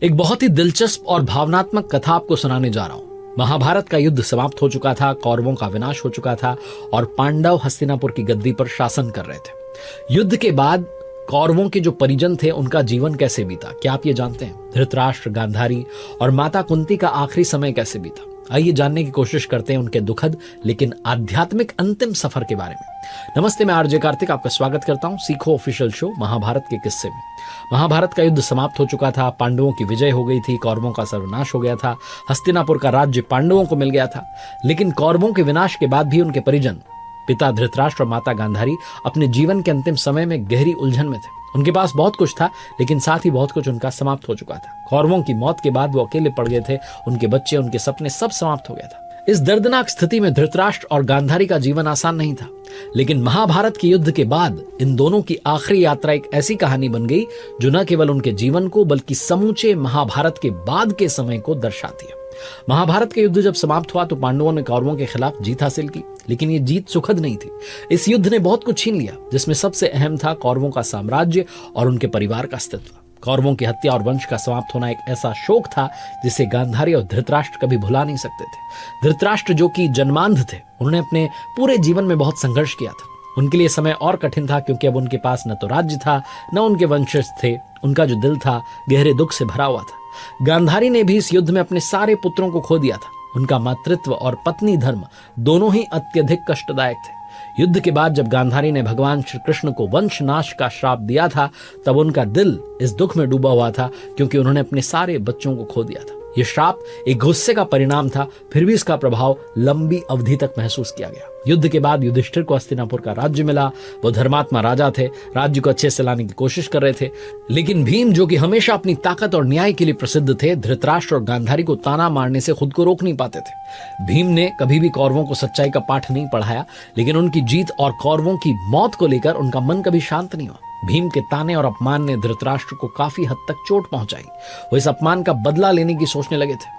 एक बहुत ही दिलचस्प और भावनात्मक कथा आपको सुनाने जा रहा हूँ। महाभारत का युद्ध समाप्त हो चुका था, कौरवों का विनाश हो चुका था और पांडव हस्तिनापुर की गद्दी पर शासन कर रहे थे। युद्ध के बाद कौरवों के जो परिजन थे उनका जीवन कैसे बीता, क्या आप ये जानते हैं? धृतराष्ट्र, गांधारी और माता कुंती का आखिरी समय कैसे बीता? आइए जानने की कोशिश करते हैं उनके दुखद लेकिन आध्यात्मिक अंतिम सफर के बारे में। नमस्ते, मैं आरजे कार्तिक आपका स्वागत करता हूं सीखो ऑफिशियल शो महाभारत के किस्से में। महाभारत का युद्ध समाप्त हो चुका था, पांडवों की विजय हो गई थी, कौरवों का सर्वनाश हो गया था, हस्तिनापुर का राज्य पांडवों को मिल गया था। लेकिन कौरवों के विनाश के बाद भी उनके परिजन पिता धृतराष्ट्र और माता गांधारी अपने जीवन के अंतिम समय में गहरी उलझन में थे। उनके पास बहुत कुछ था लेकिन साथ ही बहुत कुछ उनका समाप्त हो चुका था। कौरवों की मौत के बाद वो अकेले पड़ गए थे, उनके बच्चे, उनके सपने सब समाप्त हो गया था। इस दर्दनाक स्थिति में धृतराष्ट्र और गांधारी का जीवन आसान नहीं था। लेकिन महाभारत के युद्ध के बाद इन दोनों की आखिरी यात्रा एक ऐसी कहानी बन गई जो न केवल उनके जीवन को बल्कि समूचे महाभारत के बाद के समय को दर्शाती है। महाभारत के युद्ध जब समाप्त हुआ तो पांडवों ने कौरवों के खिलाफ जीत हासिल की, लेकिन ये जीत सुखद नहीं थी। इस युद्ध ने बहुत कुछ छीन लिया, जिसमें सबसे अहम था कौरवों का साम्राज्य और उनके परिवार का अस्तित्व। कौरवों की हत्या और वंश का समाप्त होना एक ऐसा शोक था जिसे गांधारी और धृतराष्ट्र कभी भुला नहीं सकते थे। धृतराष्ट्र जो कि जन्मांध थे, उन्होंने अपने पूरे जीवन में बहुत संघर्ष किया था। उनके लिए समय और कठिन था क्योंकि अब उनके पास न तो राज्य था, न उनके वंशज थे। उनका जो दिल था गहरे दुख से भरा हुआ था। गांधारी ने भी इस युद्ध में अपने सारे पुत्रों को खो दिया था। उनका मातृत्व और पत्नी धर्म दोनों ही अत्यधिक कष्टदायक थे। युद्ध के बाद जब गांधारी ने भगवान श्री कृष्ण को वंश नाश का श्राप दिया था, तब उनका दिल इस दुख में डूबा हुआ था क्योंकि उन्होंने अपने सारे बच्चों को खो दिया था। यह श्राप एक गुस्से का परिणाम था, फिर भी इसका प्रभाव लंबी अवधि तक महसूस किया गया। युद्ध के बाद युधिष्ठिर को हस्तिनापुर का राज्य मिला। वो धर्मात्मा राजा थे, राज्य को अच्छे से लाने की कोशिश कर रहे थे। लेकिन भीम, जो कि हमेशा अपनी ताकत और न्याय के लिए प्रसिद्ध थे, धृतराष्ट्र और गांधारी को ताना मारने से खुद को रोक नहीं पाते थे। भीम ने कभी भी कौरवों को सच्चाई का पाठ नहीं पढ़ाया, लेकिन उनकी जीत और कौरवों की मौत को लेकर उनका मन कभी शांत नहीं हुआ। भीम के ताने और अपमान ने धृतराष्ट्र को काफी हद तक चोट पहुंचाई। वो इस अपमान का बदला लेने की सोचने लगे थे।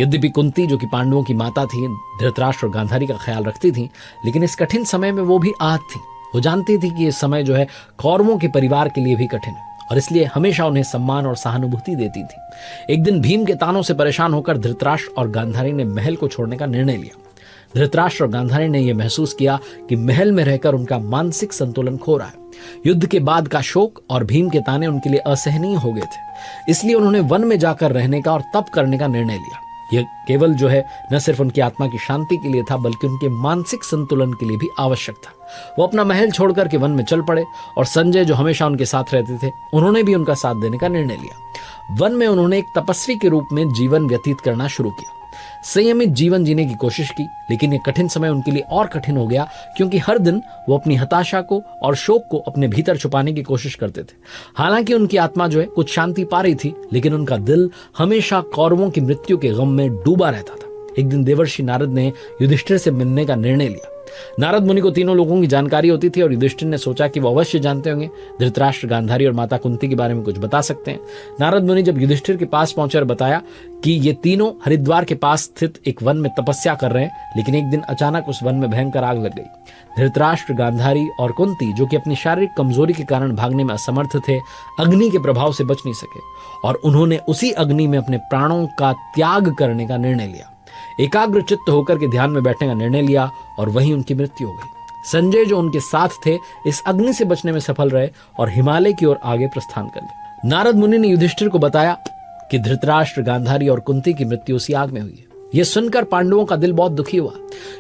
यद्यपि कुंती, जो कि पांडवों की माता थी, धृतराष्ट्र और गांधारी का ख्याल रखती थी, लेकिन इस कठिन समय में वो भी आहत थी। वो जानती थी कि ये समय जो है कौरवों के परिवार के लिए भी कठिन है और इसलिए हमेशा उन्हें सम्मान और सहानुभूति देती थी। एक दिन भीम के तानों से परेशान होकर धृतराष्ट्र और गांधारी ने महल को छोड़ने का निर्णय लिया। धृतराष्ट्र और गांधारी ने यह महसूस किया कि महल में रहकर उनका मानसिक संतुलन खो रहा है। युद्ध के बाद का शोक और भीम के ताने उनके लिए असहनीय हो गए थे। इसलिए उन्होंने वन में जाकर रहने का और तप करने का निर्णय लिया। यह केवल जो है न सिर्फ उनकी आत्मा की शांति के लिए था, बल्कि उनके मानसिक संतुलन के लिए भी आवश्यक था। वो अपना महल छोड़कर के वन में चल पड़े और संजय, जो हमेशा उनके साथ रहते थे, उन्होंने भी उनका साथ देने का निर्णय लिया। वन में उन्होंने एक तपस्वी के रूप में जीवन व्यतीत करना शुरू किया। संयमित जीवन जीने की कोशिश की, लेकिन यह कठिन समय उनके लिए और कठिन हो गया क्योंकि हर दिन वो अपनी हताशा को और शोक को अपने भीतर छुपाने की कोशिश करते थे। हालांकि उनकी आत्मा जो है कुछ शांति पा रही थी, लेकिन उनका दिल हमेशा कौरवों की मृत्यु के गम में डूबा रहता था। एक दिन देवर्षि नारद ने युधिष्ठिर से मिलने का निर्णय लिया। नारद मुनि को तीनों लोगों की जानकारी होती थी और युधिष्ठिर ने सोचा कि वो अवश्य जानते होंगे, धृतराष्ट्र, गांधारी और माता कुंती के बारे में कुछ बता सकते हैं। नारद मुनि जब युधिष्ठिर के पास पहुंचे और बताया कि ये तीनों हरिद्वार के पास स्थित एक वन में तपस्या कर रहे हैं, लेकिन एक दिन अचानक उस वन में भयंकर आग लग गई। धृतराष्ट्र, गांधारी और कुंती, जो कि अपनी शारीरिक कमजोरी के कारण भागने में असमर्थ थे, अग्नि के प्रभाव से बच नहीं सके और उन्होंने उसी अग्नि में अपने प्राणों का त्याग करने का निर्णय लिया। एकाग्र चित्त होकर के ध्यान में बैठने का निर्णय लिया और वहीं उनकी मृत्यु हो गई। संजय, जो उनके साथ थे, इस अग्नि से बचने में सफल रहे और हिमालय की ओर आगे प्रस्थान कर गए। नारद मुनि ने युधिष्ठिर को बताया कि धृतराष्ट्र, गांधारी और कुंती की मृत्यु उसी आग में हुई है। यह सुनकर पांडवों का दिल बहुत दुखी हुआ।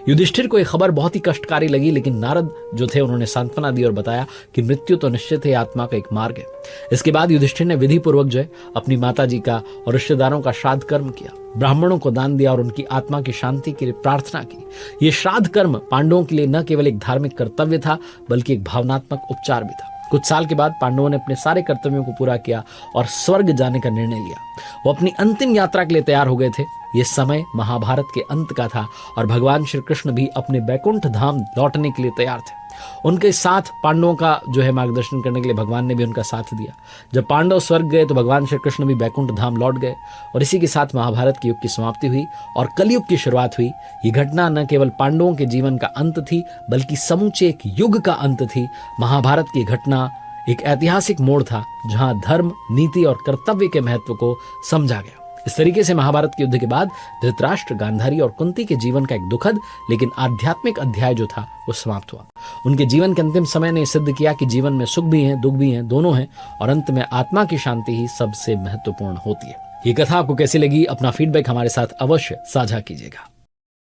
युधिष्ठिर को यह खबर बहुत ही कष्टकारी लगी, लेकिन नारद जो थे उन्होंने सांत्वना दी और बताया कि मृत्यु तो निश्चित है, आत्मा का एक मार्ग है। इसके बाद युधिष्ठिर ने विधि पूर्वक जो है अपनी माता जी का और रिश्तेदारों का श्राद्ध कर्म किया, ब्राह्मणों को दान दिया और उनकी आत्मा की शांति के लिए प्रार्थना की। यह श्राद्ध कर्म पांडवों के लिए न केवल एक धार्मिक कर्तव्य था, बल्कि एक भावनात्मक उपचार भी था। कुछ साल के बाद पांडवों ने अपने सारे कर्तव्यों को पूरा किया और स्वर्ग जाने का निर्णय लिया। वो अपनी अंतिम यात्रा के लिए तैयार हो गए थे। यह समय महाभारत के अंत का था और भगवान श्री कृष्ण भी अपने बैकुंठ धाम लौटने के लिए तैयार थे। उनके साथ पांडवों का जो है मार्गदर्शन करने के लिए भगवान ने भी उनका साथ दिया। जब पांडव स्वर्ग गए तो भगवान श्री कृष्ण भी बैकुंठ धाम लौट गए और इसी के साथ महाभारत के युग की समाप्ति हुई और कलयुग की शुरुआत हुई। ये घटना न केवल पांडवों के जीवन का अंत थी, बल्कि समूचे एक युग का अंत थी। महाभारत की घटना एक ऐतिहासिक मोड़ था जहां धर्म, नीति और कर्तव्य के महत्व को समझा गया। इस तरीके से महाभारत के युद्ध के बाद धृतराष्ट्र, गांधारी और कुंती के जीवन का एक दुखद लेकिन आध्यात्मिक अध्याय जो था वो समाप्त हुआ। उनके जीवन के अंतिम समय ने सिद्ध किया कि जीवन में सुख भी है, दुख भी है, दोनों हैं और अंत में आत्मा की शांति ही सबसे महत्वपूर्ण होती है। ये कथा आपको कैसी लगी? अपना फीडबैक हमारे साथ अवश्य साझा कीजिएगा।